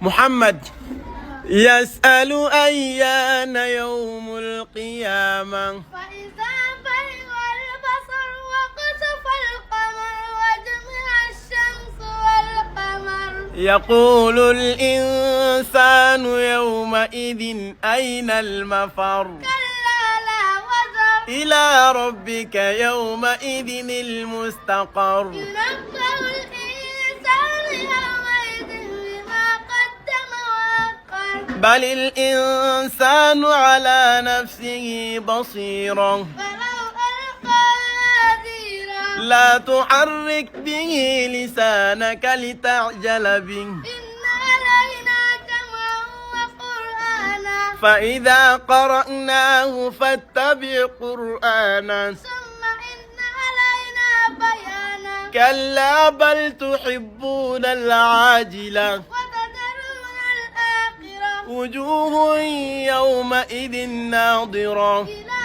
محمد يسأل أيان يوم القيامة فإذا برق البصر وخسف القمر وجمع الشمس والقمر يقول الإنسان يومئذ أين المفر كلا لا وزر إلى ربك يومئذ المستقر ينبأ الإنسان يومئذ بما قدم وأخر بل الإنسان على نفسه بصيرة ولو ألقى معاذيره لا تحرك به لسانك لتعجل به إن علينا جمعه وقرآنا فإذا قرأناه فاتبع قرآنه ثم إن علينا بيانا كلا بل تحبون العاجلة وتذرون الآخرة وجوه يومئذ ناضرة إلى